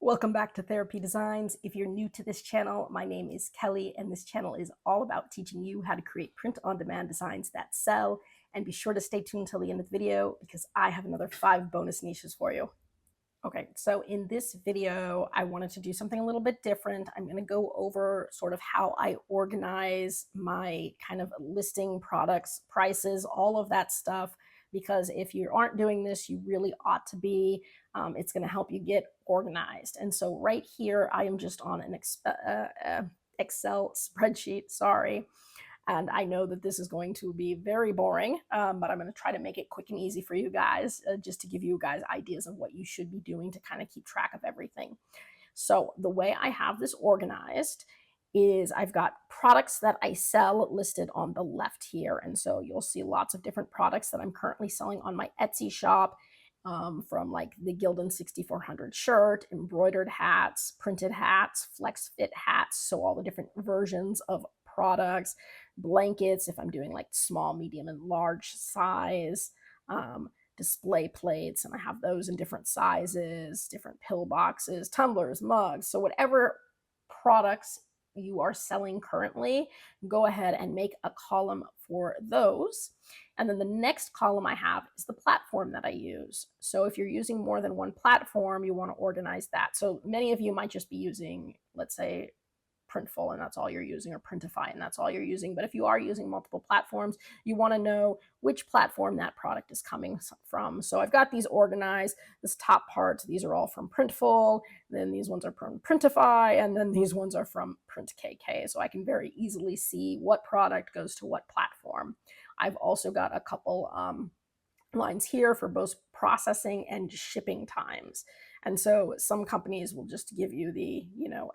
Welcome back to Therapy Designs. If you're new to this channel, my name is Kelly, and this channel is all about teaching you how to create print-on-demand designs that sell. And be sure to stay tuned till the end of the video because I have another 5 bonus niches for you. Okay, so in this video, I wanted to do something a little bit different. I'm going to go over sort of how I organize my kind of listing products, prices, all of that stuff. Because if you aren't doing this, you really ought to be. It's going to help you get organized. And so right here, I am just on an Excel spreadsheet, sorry. And I know that this is going to be very boring, but I'm going to try to make it quick and easy for you guys, just to give you guys ideas of what you should be doing to kind of keep track of everything. So the way I have this organized is I've got products that I sell listed on the left here. And so you'll see lots of different products that I'm currently selling on my Etsy shop, from like the Gildan 6400 shirt, embroidered hats, printed hats, flex fit hats. So all the different versions of products, blankets, if I'm doing like small, medium, and large size, display plates, and I have those in different sizes, different pill boxes, tumblers, mugs. So whatever products you are selling currently, go ahead and make a column for those. And then the next column I have is the platform that I use. So if you're using more than one platform, you want to organize that. So many of you might just be using, let's say, Printful, and that's all you're using, or Printify, and that's all you're using. But if you are using multiple platforms, you want to know which platform that product is coming from. So I've got these organized. This top part, these are all from Printful, then these ones are from Printify, and then these ones are from printkk. So I can very easily see what product goes to what platform. I've also got a couple lines here for both processing and shipping times. And so some companies will just give you the,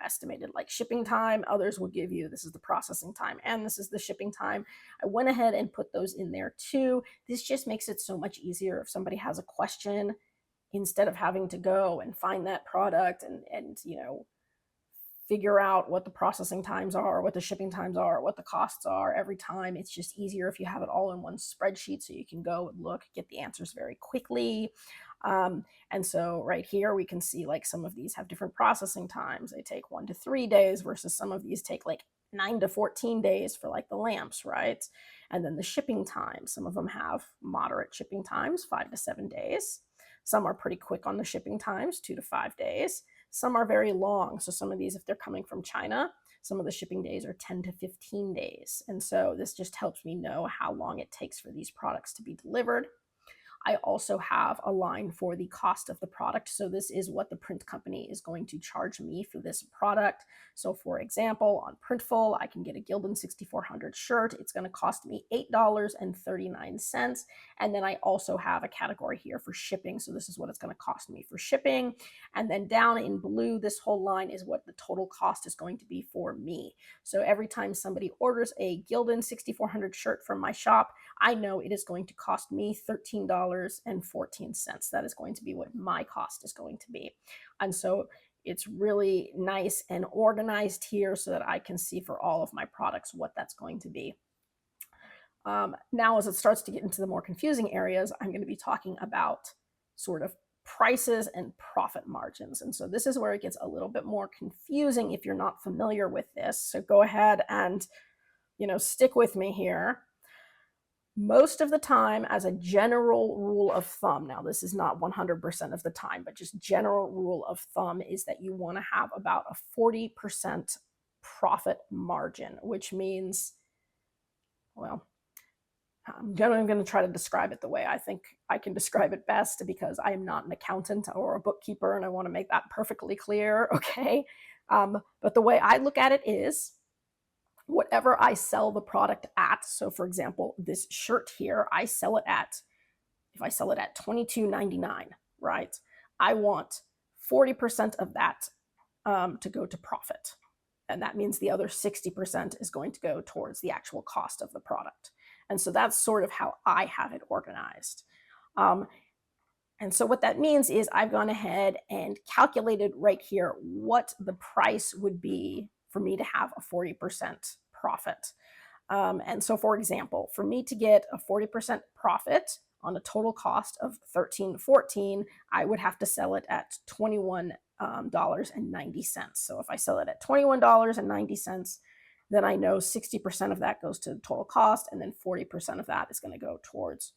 estimated like shipping time. Others will give you, this is the processing time and this is the shipping time. I went ahead and put those in there too. This just makes it so much easier if somebody has a question, instead of having to go and find that product and figure out what the processing times are, what the shipping times are, what the costs are every time. It's just easier if you have it all in one spreadsheet, so you can go and look, get the answers very quickly. And so right here, we can see like some of these have different processing times. They take 1 to 3 days versus some of these take like 9 to 14 days for like the lamps, right? And then the shipping time, some of them have moderate shipping times, 5 to 7 days. Some are pretty quick on the shipping times, 2 to 5 days. Some are very long. So some of these, if they're coming from China, some of the shipping days are 10 to 15 days. And so this just helps me know how long it takes for these products to be delivered. I also have a line for the cost of the product. So this is what the print company is going to charge me for this product. So for example, on Printful, I can get a Gildan 6400 shirt. It's going to cost me $8.39. And then I also have a category here for shipping. So this is what it's going to cost me for shipping. And then down in blue, this whole line is what the total cost is going to be for me. So every time somebody orders a Gildan 6400 shirt from my shop, I know it is going to cost me $13.14. That is going to be what my cost is going to be. And so it's really nice and organized here so that I can see for all of my products what that's going to be. Now, as it starts to get into the more confusing areas, I'm going to be talking about sort of prices and profit margins. And so this is where it gets a little bit more confusing if you're not familiar with this. So go ahead and, stick with me here. Most of the time, as a general rule of thumb, now this is not 100% of the time, but just general rule of thumb is that you want to have about a 40% profit margin, which means, well, I'm going to try to describe it the way I think I can describe it best, because I am not an accountant or a bookkeeper, and I want to make that perfectly clear, okay? But the way I look at it is, whatever I sell the product at, so for example, this shirt here, I sell it at, if I sell it at $22.99, right? I want 40% of that to go to profit. And that means the other 60% is going to go towards the actual cost of the product. And so that's sort of how I have it organized. And so what that means is I've gone ahead and calculated right here what the price would be for me to have a 40% profit. And so, for example, for me to get a 40% profit on a total cost of $13.14, I would have to sell it at 21 $21.90. So if I sell it at $21.90, then I know 60% of that goes to total cost, and then 40% of that is going to go towards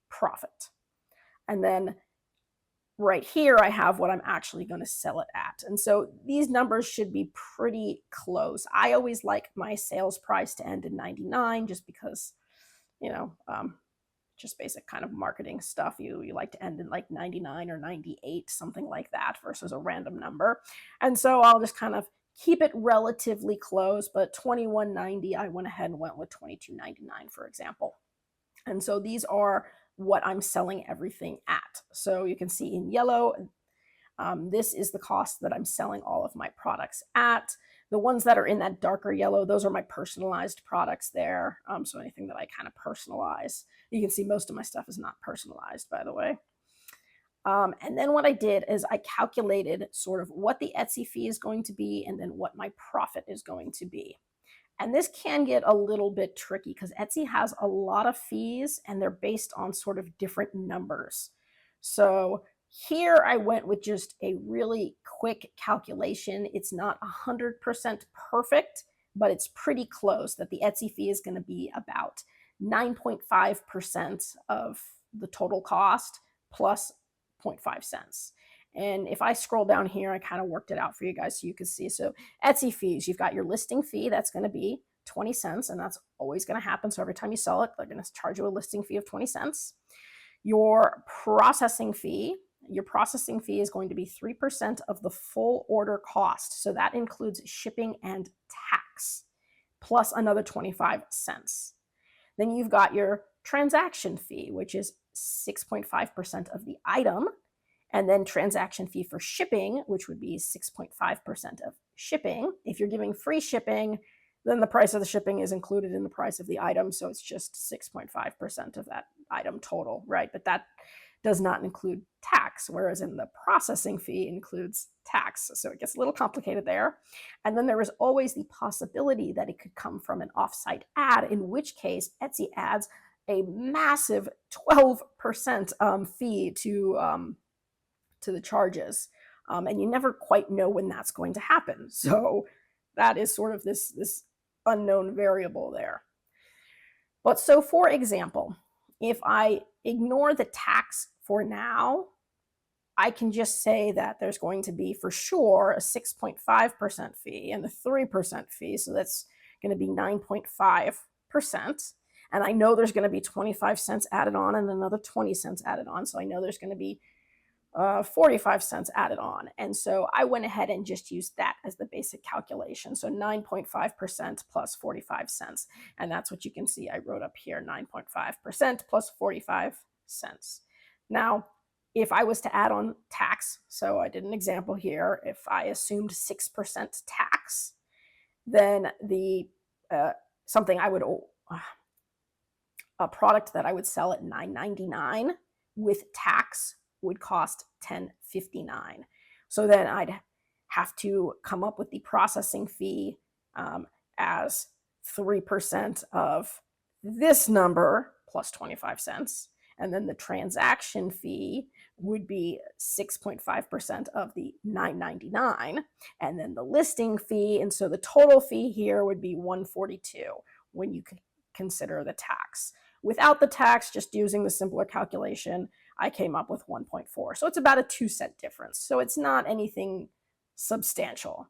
profit. And then right here, I have what I'm actually going to sell it at. And so these numbers should be pretty close. I always like my sales price to end in 99 just because, you know, just basic kind of marketing stuff. You like to end in like 99 or 98, something like that, versus a random number. And so I'll just kind of keep it relatively close, but 21.90, I went ahead and went with 22.99, for example. And so these are what I'm selling everything at. So you can see in yellow, this is the cost that I'm selling all of my products at. The ones that are in that darker yellow, those are my personalized products there. So anything that I kind of personalize. You can see most of my stuff is not personalized, by the way. And then what I did is I calculated sort of what the Etsy fee is going to be and then what my profit is going to be. And this can get a little bit tricky because Etsy has a lot of fees and they're based on sort of different numbers. So here I went with just a really quick calculation. It's not 100% perfect, but it's pretty close that the Etsy fee is going to be about 9.5% of the total cost plus 0.5 cents. And if I scroll down here, I kind of worked it out for you guys so you can see. So Etsy fees, you've got your listing fee, that's going to be 20 cents, and that's always going to happen. So every time you sell it, they're going to charge you a listing fee of 20 cents. Your processing fee is going to be 3% of the full order cost. So that includes shipping and tax, plus another 25 cents. Then you've got your transaction fee, which is 6.5% of the item. And then transaction fee for shipping, which would be 6.5% of shipping. If you're giving free shipping, then the price of the shipping is included in the price of the item. So it's just 6.5% of that item total, right? But that does not include tax, whereas in the processing fee includes tax. So it gets a little complicated there. And then there is always the possibility that it could come from an offsite ad, in which case Etsy adds a massive 12% fee to the charges. And you never quite know when that's going to happen. So that is sort of this unknown variable there. But so for example, if I ignore the tax for now, I can just say that there's going to be for sure a 6.5% fee and a 3% fee. So that's going to be 9.5%. And I know there's going to be 25 cents added on and another 20 cents added on. So I know there's going to be 45 cents added on. And so I went ahead and just used that as the basic calculation. So 9.5% plus 45 cents. And that's what you can see. I wrote up here 9.5% plus 45 cents. Now, if I was to add on tax, so I did an example here, if I assumed 6% tax, then the something I would a product that I would sell at $9.99 with tax would cost $10.59. So then I'd have to come up with the processing fee as 3% of this number plus 25 cents. And then the transaction fee would be 6.5% of the $9.99. And then the listing fee. And so the total fee here would be $142 when you consider the tax. Without the tax, just using the simpler calculation, I came up with 1.4. So it's about a 2-cent difference. So it's not anything substantial.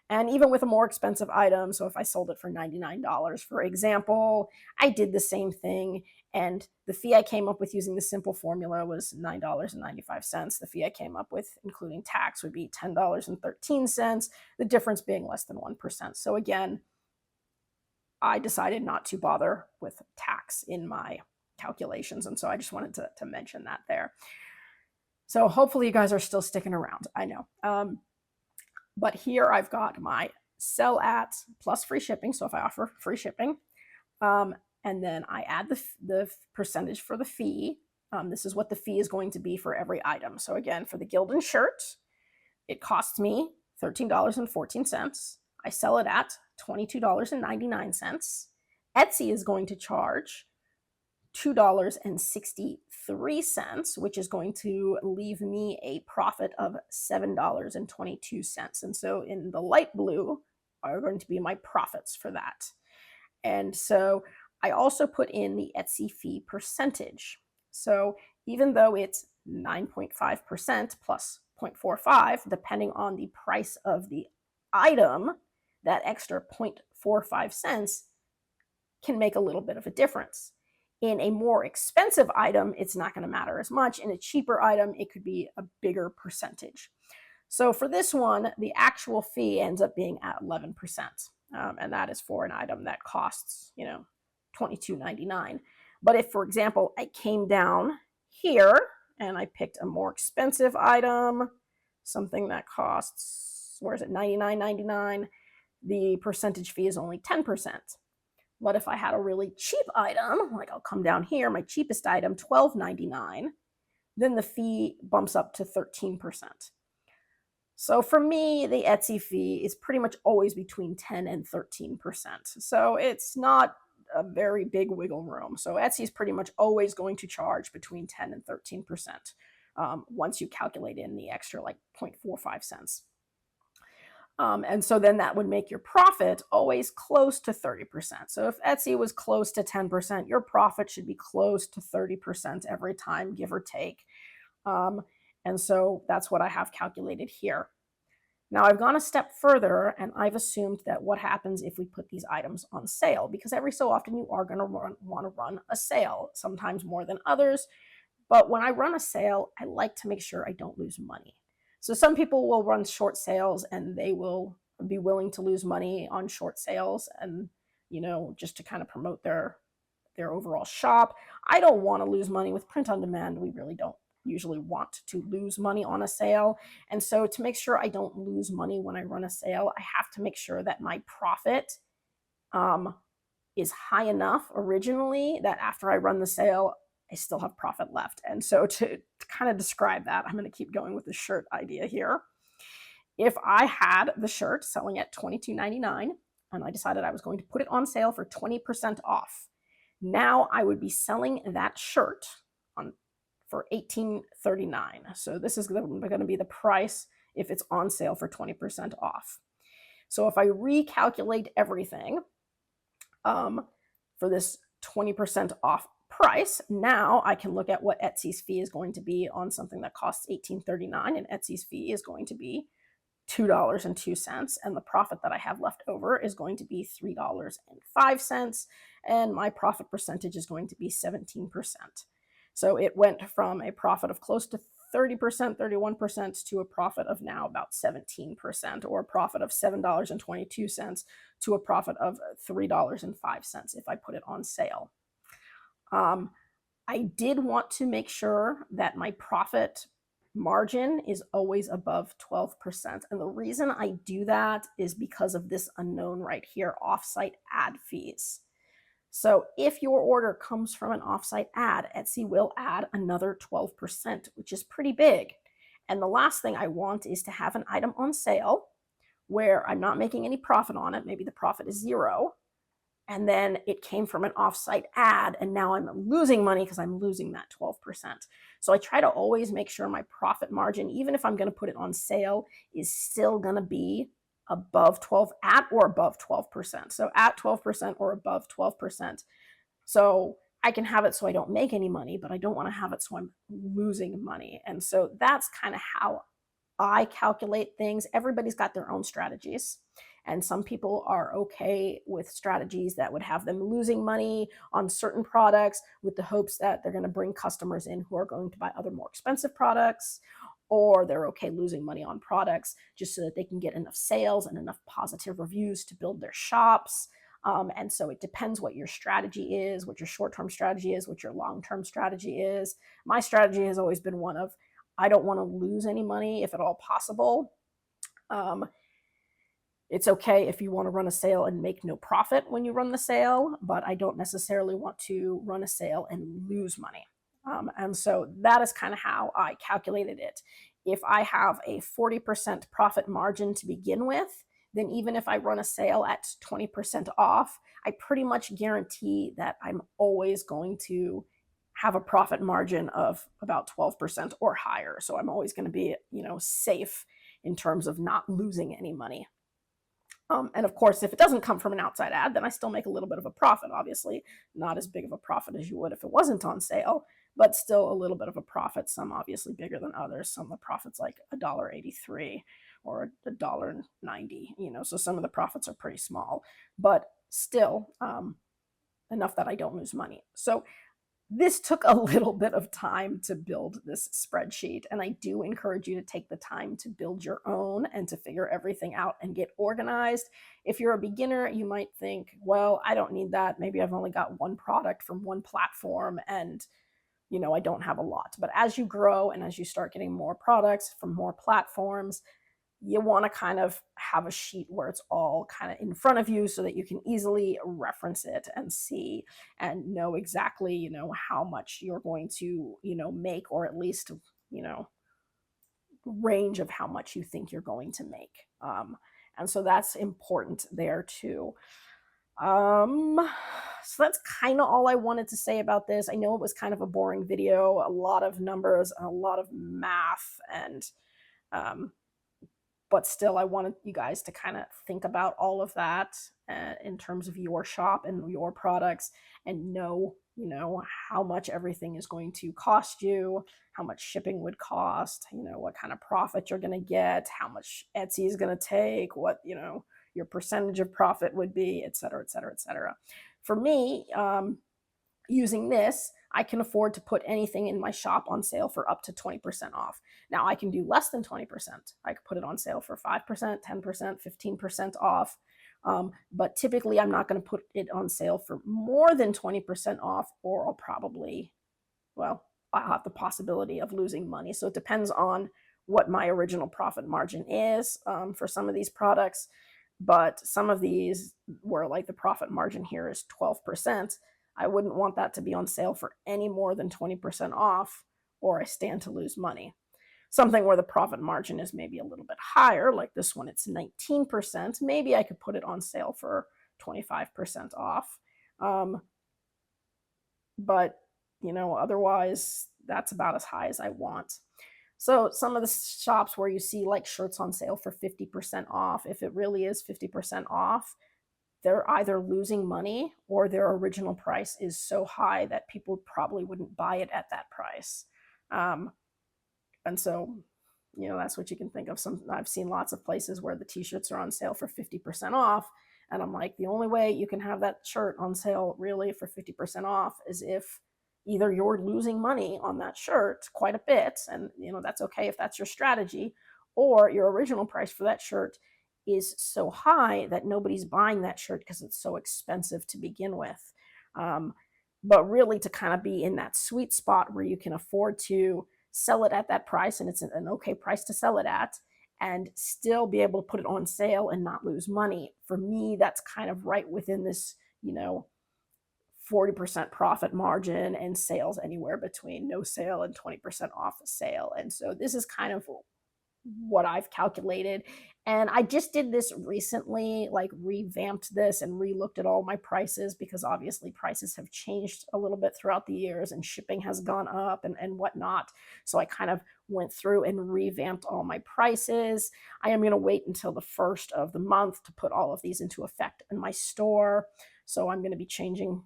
And even with a more expensive item, so if I sold it for $99, for example, I did the same thing. And the fee I came up with using the simple formula was $9.95. The fee I came up with, including tax, would be $10.13, the difference being less than 1%. So again, I decided not to bother with tax in my calculations. And so I just wanted to mention that there. So hopefully you guys are still sticking around. I know. But here I've got my sell at plus free shipping. So if I offer free shipping, and then I add the percentage for the fee. This is what the fee is going to be for every item. So again, for the Gildan shirt, it costs me $13.14. I sell it at $22.99. Etsy is going to charge $2.63, which is going to leave me a profit of $7.22. And so in the light blue are going to be my profits for that. And so I also put in the Etsy fee percentage. So even though it's 9.5% plus 0.45, depending on the price of the item, that extra 0.45 cents can make a little bit of a difference. In a more expensive item, it's not going to matter as much. In a cheaper item, it could be a bigger percentage. So for this one, the actual fee ends up being at 11%. And that is for an item that costs, $22.99. But if, for example, I came down here and I picked a more expensive item, something that costs, where is it, $99.99, the percentage fee is only 10%. But if I had a really cheap item, like I'll come down here, my cheapest item, $12.99, then the fee bumps up to 13%. So for me, the Etsy fee is pretty much always between 10 and 13%. So it's not a very big wiggle room. So Etsy is pretty much always going to charge between 10 and 13% once you calculate in the extra like 0.45 cents. And so then that would make your profit always close to 30%. So if Etsy was close to 10%, your profit should be close to 30% every time, give or take. And so that's what I have calculated here. Now I've gone a step further and I've assumed that what happens if we put these items on sale, because every so often you are going to want to run a sale, sometimes more than others. But when I run a sale, I like to make sure I don't lose money. So some people will run short sales and they will be willing to lose money on short sales and, just to kind of promote their overall shop. I don't want to lose money with print on demand. We really don't usually want to lose money on a sale. And so to make sure I don't lose money when I run a sale, I have to make sure that my profit is high enough originally that after I run the sale, I still have profit left. And so to kind of describe that, I'm going to keep going with the shirt idea here. If I had the shirt selling at $22.99 and I decided I was going to put it on sale for 20% off, now I would be selling that shirt for $18.39. So this is going to be the price if it's on sale for 20% off. So if I recalculate everything for this 20% off price, now I can look at what Etsy's fee is going to be on something that costs $18.39, and Etsy's fee is going to be $2.02, and the profit that I have left over is going to be $3.05, and my profit percentage is going to be 17%. So it went from a profit of close to 30%, 31% to a profit of now about 17%, or a profit of $7.22 to a profit of $3.05 if I put it on sale. I did want to make sure that my profit margin is always above 12%. And the reason I do that is because of this unknown right here, offsite ad fees. So if your order comes from an offsite ad, Etsy will add another 12%, which is pretty big. And the last thing I want is to have an item on sale where I'm not making any profit on it. Maybe the profit is zero. And then it came from an offsite ad, and now I'm losing money because I'm losing that 12%. So I try to always make sure my profit margin, even if I'm going to put it on sale, is still going to be above 12, at or above 12%. So at 12% or above 12%. So I can have it so I don't make any money, but I don't want to have it so I'm losing money. And so that's kind of how I calculate things. Everybody's got their own strategies. And some people are okay with strategies that would have them losing money on certain products with the hopes that they're going to bring customers in who are going to buy other more expensive products, or they're okay losing money on products just so that they can get enough sales and enough positive reviews to build their shops. And so it depends what your strategy is, what your short-term strategy is, what your long-term strategy is. My strategy has always been one of, I don't want to lose any money if at all possible. It's okay if you want to run a sale and make no profit when you run the sale, but I don't necessarily want to run a sale and lose money. And so that is kind of how I calculated it. If I have a 40% profit margin to begin with, then even if I run a sale at 20% off, I pretty much guarantee that I'm always going to have a profit margin of about 12% or higher. So I'm always going to be, safe in terms of not losing any money. And of course, if it doesn't come from an outside ad, then I still make a little bit of a profit, obviously. Not as big of a profit as you would if it wasn't on sale, but still a little bit of a profit. Some obviously bigger than others. Some of the profits like $1.83 or $1.90, so some of the profits are pretty small, but still enough that I don't lose money. So this took a little bit of time to build this spreadsheet, and I do encourage you to take the time to build your own and to figure everything out and get organized. If you're a beginner, you might think, well, I don't need that. Maybe I've only got one product from one platform and I don't have a lot. But as you grow and as you start getting more products from more platforms, you want to kind of have a sheet where it's all kind of in front of you so that you can easily reference it and see and know exactly, how much you're going to, make, or at least, range of how much you think you're going to make. And so that's important there too. So that's kind of all I wanted to say about this. I know it was kind of a boring video, a lot of numbers and a lot of math, and but still, I wanted you guys to kind of think about all of that in terms of your shop and your products, and know, how much everything is going to cost you, how much shipping would cost, what kind of profit you're going to get, how much Etsy is going to take, what, your percentage of profit would be, et cetera, et cetera, et cetera. For me, using this, I can afford to put anything in my shop on sale for up to 20% off. Now, I can do less than 20%. I could put it on sale for 5%, 10%, 15% off. But typically, I'm not going to put it on sale for more than 20% off, or I'll have the possibility of losing money. So it depends on what my original profit margin is for some of these products. But some of these where like the profit margin here is 12%, I wouldn't want that to be on sale for any more than 20% off, or I stand to lose money. Something where the profit margin is maybe a little bit higher, like this one, it's 19%. Maybe I could put it on sale for 25% off. But, otherwise, that's about as high as I want. So some of the shops where you see like shirts on sale for 50% off, if it really is 50% off, they're either losing money or their original price is so high that people probably wouldn't buy it at that price. And so, that's what you can think of. I've seen lots of places where the t-shirts are on sale for 50% off. And I'm like, the only way you can have that shirt on sale really for 50% off is if either you're losing money on that shirt quite a bit, and that's okay if that's your strategy, or your original price for that shirt is so high that nobody's buying that shirt because it's so expensive to begin with. But really to kind of be in that sweet spot where you can afford to sell it at that price, and it's an okay price to sell it at, and still be able to put it on sale and not lose money. For me, that's kind of right within this, 40% profit margin, and sales anywhere between no sale and 20% off a sale. And so this is kind of what I've calculated. And I just did this recently, like revamped this and relooked at all my prices, because obviously prices have changed a little bit throughout the years and shipping has gone up and whatnot. So I kind of went through and revamped all my prices. I am going to wait until the first of the month to put all of these into effect in my store. So I'm going to be changing,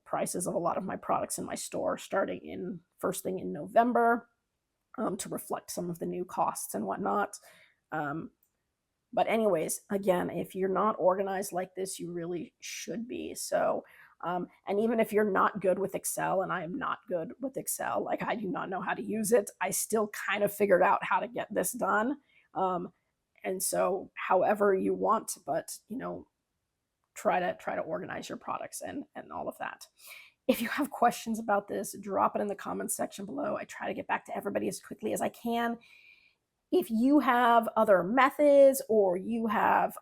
prices of a lot of my products in my store starting in first thing in November. To reflect some of the new costs and whatnot. But anyways, again, if you're not organized like this, you really should be. So, and even if you're not good with Excel, and I am not good with Excel, like I do not know how to use it, I still kind of figured out how to get this done. And so however you want, but, try to organize your products and all of that. If you have questions about this, drop it in the comments section below. I try to get back to everybody as quickly as I can. If you have other methods, or you have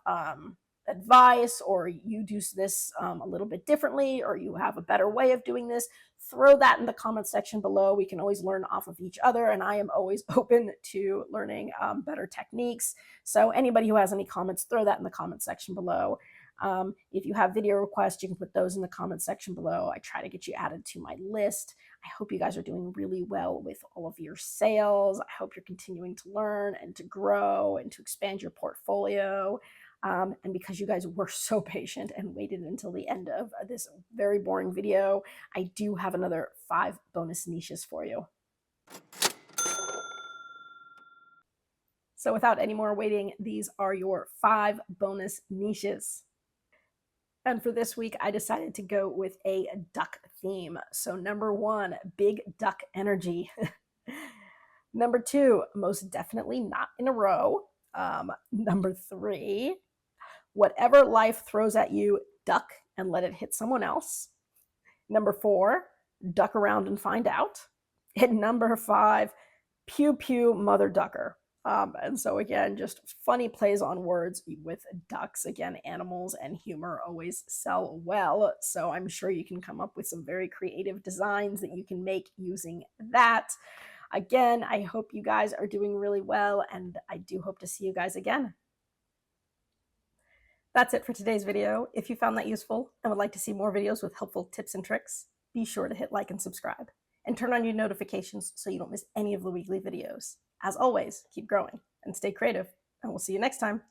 advice, or you do this a little bit differently, or you have a better way of doing this, throw that in the comment section below. We can always learn off of each other, and I am always open to learning better techniques. So anybody who has any comments, throw that in the comment section below. If you have video requests, you can put those in the comment section below. I try to get you added to my list. I hope you guys are doing really well with all of your sales. I hope you're continuing to learn and to grow and to expand your portfolio. And because you guys were so patient and waited until the end of this very boring video, I do have another 5 bonus niches for you. So without any more waiting, these are your 5 bonus niches. And for this week, I decided to go with a duck theme. So number 1, big duck energy. Number 2, most definitely not in a row. Number 3, whatever life throws at you, duck and let it hit someone else. Number 4, duck around and find out. And number 5, pew pew mother ducker. And so again, just funny plays on words with ducks. Again, animals and humor always sell well. So I'm sure you can come up with some very creative designs that you can make using that. Again, I hope you guys are doing really well, and I do hope to see you guys again. That's it for today's video. If you found that useful and would like to see more videos with helpful tips and tricks, be sure to hit like and subscribe, and turn on your notifications so you don't miss any of the weekly videos. As always, keep growing and stay creative, and we'll see you next time.